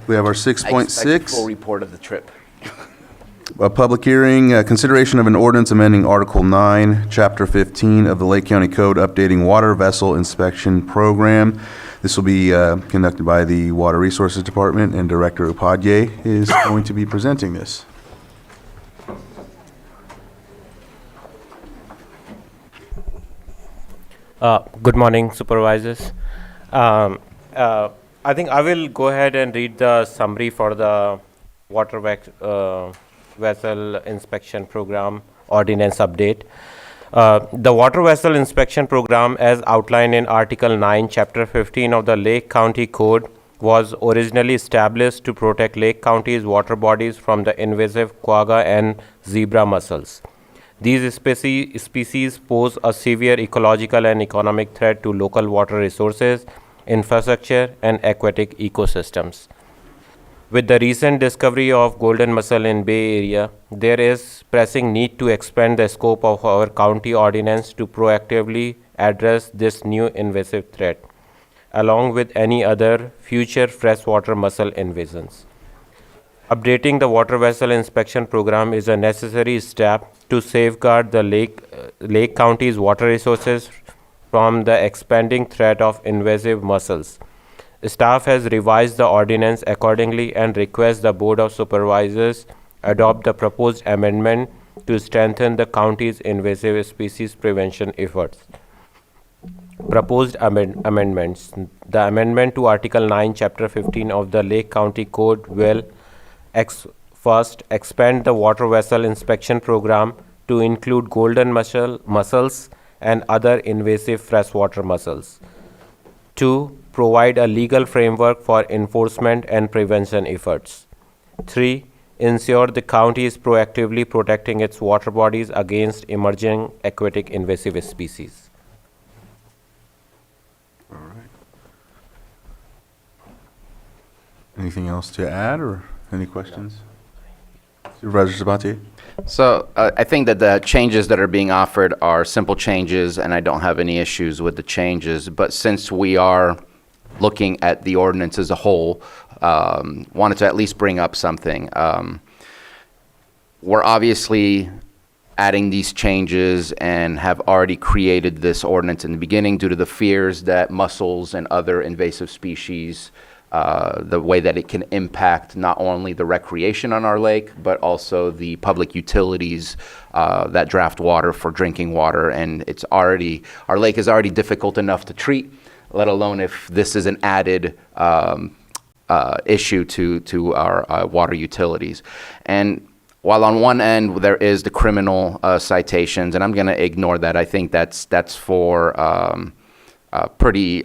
We have our I expect a 6.6. full report of the trip. A public hearing, consideration of an ordinance amending Article 9, Chapter 15 of the Lake County Code, updating water vessel inspection program. This will be conducted by the Water Resources Department, and Director Upadhyay is going to be presenting this. Good morning, supervisors. I think I will go ahead and read the summary for the vessel inspection program ordinance update. The water vessel inspection program, as outlined in Article 9, Chapter 15 of the Lake County Code, was originally established to protect Lake County's water bodies from the invasive quagga and zebra mussels. These species pose a severe ecological and economic threat to local water resources, infrastructure, and aquatic ecosystems. With the recent discovery of golden mussel in Bay Area, there is pressing need to expand the scope of our county ordinance to proactively address this new invasive threat, along with any other future freshwater mussel invasions. Updating the water vessel inspection program is a necessary step to safeguard the Lake County's water resources from the expanding threat of invasive mussels. Staff has revised the ordinance accordingly and requests the Board of Supervisors adopt the proposed amendment to strengthen the county's invasive species prevention efforts. Proposed amendments. The amendment to Article 9, Chapter 15 of the Lake County Code will first expand the water vessel inspection program to include golden mussels and other invasive freshwater mussels. 2. Provide a legal framework for enforcement and prevention efforts. 3. Ensure the county is proactively protecting its water bodies against emerging aquatic invasive species. All right. Anything else to add, or any questions? Supervisor Sabatier? So I think that the changes that are being offered are simple changes, and I don't have any issues with the changes. But since we are looking at the ordinance as a whole, wanted to at least bring up something. We're obviously adding these changes and have already created this ordinance in the beginning due to the fears that mussels and other invasive species, the way that it can impact not only the recreation on our lake, but also the public utilities that draft water for drinking water. And our lake is already difficult enough to treat, let alone if this is an added issue to our water utilities. And while on one end there is the criminal citations, and I'm going to ignore that. I think that's for pretty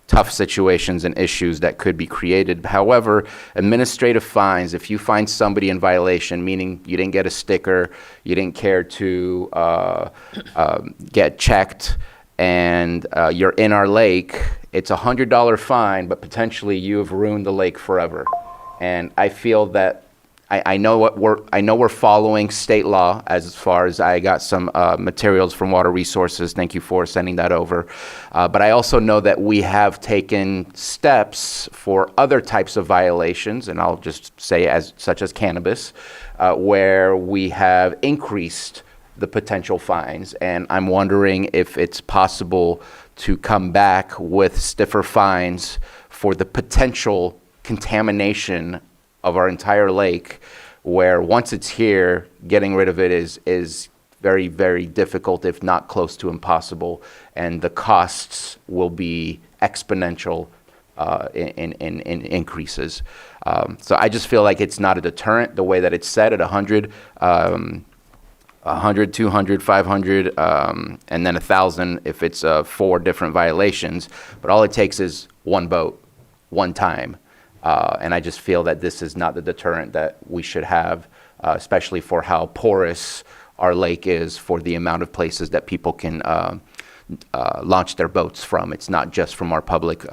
tough situations and issues that could be created. However, administrative fines, if you find somebody in violation, meaning you didn't get a sticker, you didn't care to get checked, and you're in our lake, it's $100 fine, but potentially you have ruined the lake forever. And I feel that I know we're following state law as far as I got some materials from Water Resources. Thank you for sending that over. But I also know that we have taken steps for other types of violations, and I'll just say such as cannabis, where we have increased the potential fines. And I'm wondering if it's possible to come back with stiffer fines for the potential contamination of our entire lake, where once it's here, getting rid of it is very, very difficult, if not close to impossible, and the costs will be exponential in increases. So I just feel like it's not a deterrent the way that it's set at 100, 200, 500, and then 1,000 if it's 4 different violations. But all it takes is one boat, one time. And I just feel that this is not the deterrent that we should have, especially for how porous our lake is for the amount of places that people can launch their boats from. It's not just from our public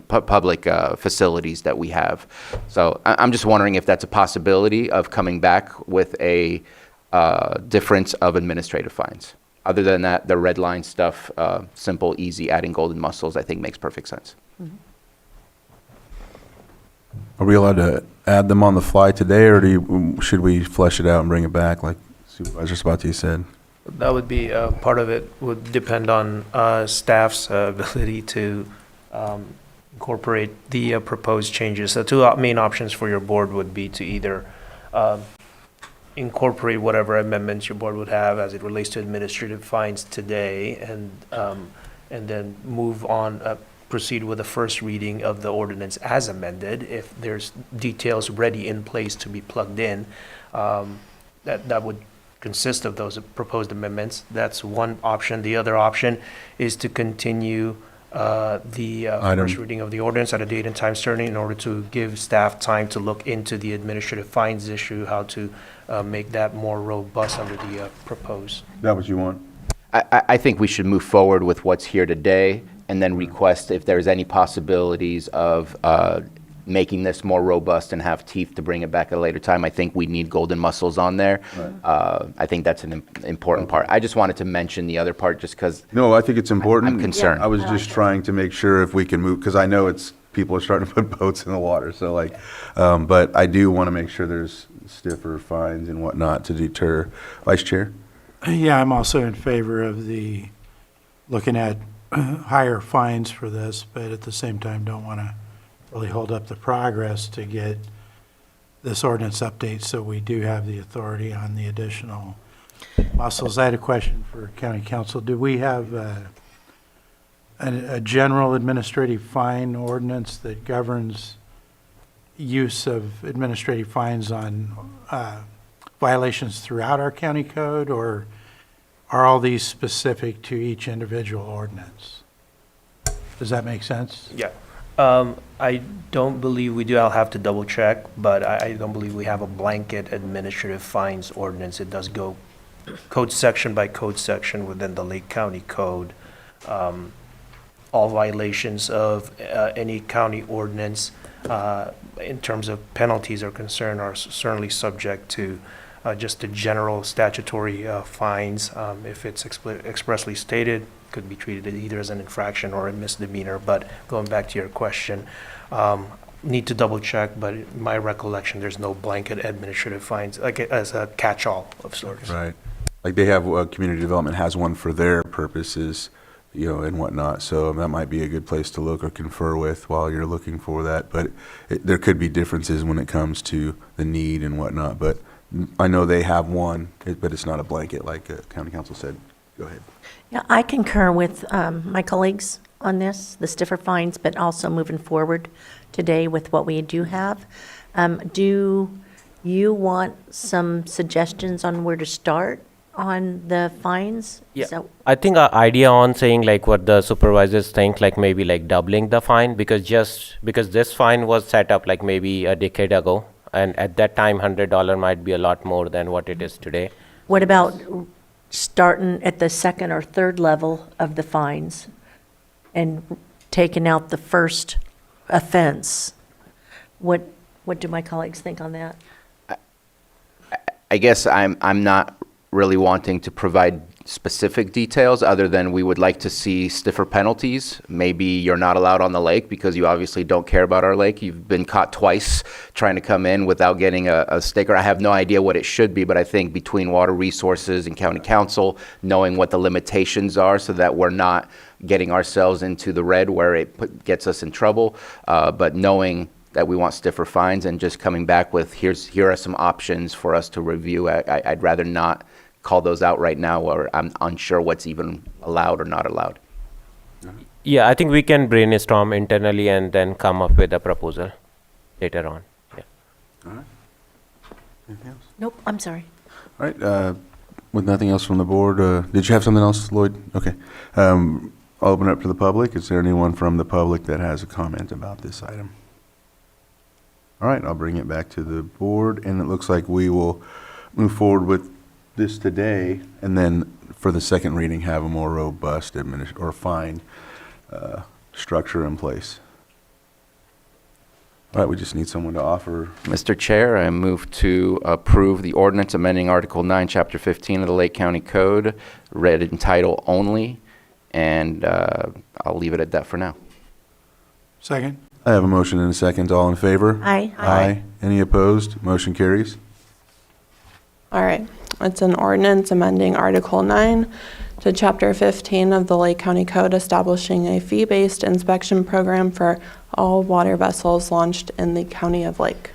public facilities that we have. So I'm just wondering if that's a possibility of coming back with a difference of administrative fines. Other than that, the red line stuff, simple, easy, adding golden mussels, I think makes perfect sense. Mm-hmm. Are we allowed to add them on the fly today, or should we flesh it out and bring it back, like Supervisor Spati said? That would be, part of it would depend on staff's ability to incorporate the proposed changes. The two main options for your board would be to either incorporate whatever amendments your board would have as it relates to administrative fines today, and then move on, proceed with the first reading of the ordinance as amended. If there's details ready in place to be plugged in, that would consist of those proposed amendments. That's one option. The other option is to continue the first reading of the ordinance at a date and time certain in order to give staff time to look into the administrative fines issue, how to make that more robust under the proposed. That what you want? I think we should move forward with what's here today and then request if there's any possibilities of making this more robust and have teeth to bring it back at a later time. I think we need golden mussels on there. Right. I think that's an important part. I just wanted to mention the other part just because No, I think it's important. I'm concerned. I was just trying to make sure if we can move, because I know people are starting to put boats in the water, so like, but I do want to make sure there's stiffer fines and whatnot to deter. Vice Chair? Yeah, I'm also in favor of looking at higher fines for this, but at the same time, don't want to really hold up the progress to get this ordinance update, so we do have the authority on the additional mussels. I had a question for County Council. Do we have a general administrative fine ordinance that governs use of administrative fines on violations throughout our county code, or are all these specific to each individual ordinance? Does that make sense? Yeah. I don't believe we do. I'll have to double check, but I don't believe we have a blanket administrative fines ordinance. It does go code section by code section within the Lake County Code. All violations of any county ordinance in terms of penalties are concerned are certainly subject to just the general statutory fines. If it's expressly stated, could be treated either as an infraction or a misdemeanor. But going back to your question, need to double check, but in my recollection, there's no blanket administrative fines, like as a catch-all of sorts. Right. Like they have, community development has one for their purposes, and whatnot. So that might be a good place to look or confer with while you're looking for that. But there could be differences when it comes to the need and whatnot. But I know they have one, but it's not a blanket like County Council said. Go ahead. Yeah, I concur with my colleagues on this, the stiffer fines, but also moving forward today with what we do have. Do you want some suggestions on where to start on the fines? Yeah. So- I think our idea on saying like what the supervisors think, like maybe like doubling the fine, because this fine was set up like maybe a decade ago, and at that time $100 might be a lot more than what it is today. What about starting at the second or third level of the fines and taking out the first offense? What do my colleagues think on that? I guess I'm not really wanting to provide specific details other than we would like to see stiffer penalties. Maybe you're not allowed on the lake because you obviously don't care about our lake. You've been caught twice trying to come in without getting a sticker. I have no idea what it should be, but I think between Water Resources and County Council, knowing what the limitations are so that we're not getting ourselves into the red where it gets us in trouble, but knowing that we want stiffer fines and just coming back with here are some options for us to review. I'd rather not call those out right now, or I'm unsure what's even allowed or not allowed. Yeah, I think we can brainstorm internally and then come up with a proposal later on. Yeah. All right. Anything else? Nope, I'm sorry. All right. With nothing else from the board, did you have something else, Lloyd? Okay. I'll open it up to the public. Is there anyone from the public that has a comment about this item? All right, I'll bring it back to the board, and it looks like we will move forward with this today, and then for the second reading, have a more robust fine structure in place. All right, we just need someone to offer. Mr. Chair, I move to approve the ordinance amending Article 9, Chapter 15 of the Lake County Code, read in title only, and I'll leave it at that for now. Second? I have a motion and a second. All in favor? Aye. Aye. Any opposed? Motion carries. All right, it's an ordinance amending Article 9 to Chapter 15 of the Lake County Code, establishing a fee-based inspection program for all water vessels launched in the county of Lake.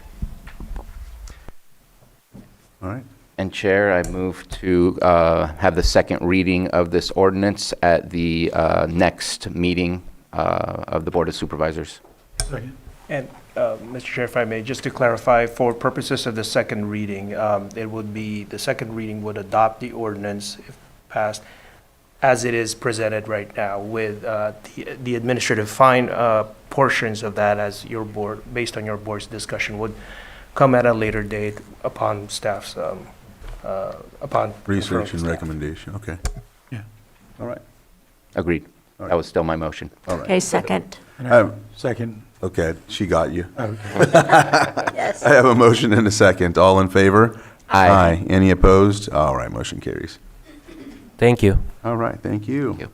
All right. And Chair, I move to have the second reading of this ordinance at the next meeting of the Board of Supervisors. Second. And, Mr. Chair, if I may, just to clarify, for purposes of the second reading, it would be, the second reading would adopt the ordinance, if passed, as it is presented right now, with the administrative fine portions of that, as your board, based on your board's discussion, would come at a later date upon staff's, upon. Research and staff. recommendation. Okay. Yeah. All right. Agreed. All right. That was still my motion. All right. Okay, second. Second. Okay, she got you. Yes. I have a motion and a second. All in favor? Aye. Any opposed? All right, motion carries. Thank you. All right, thank you. Thank you.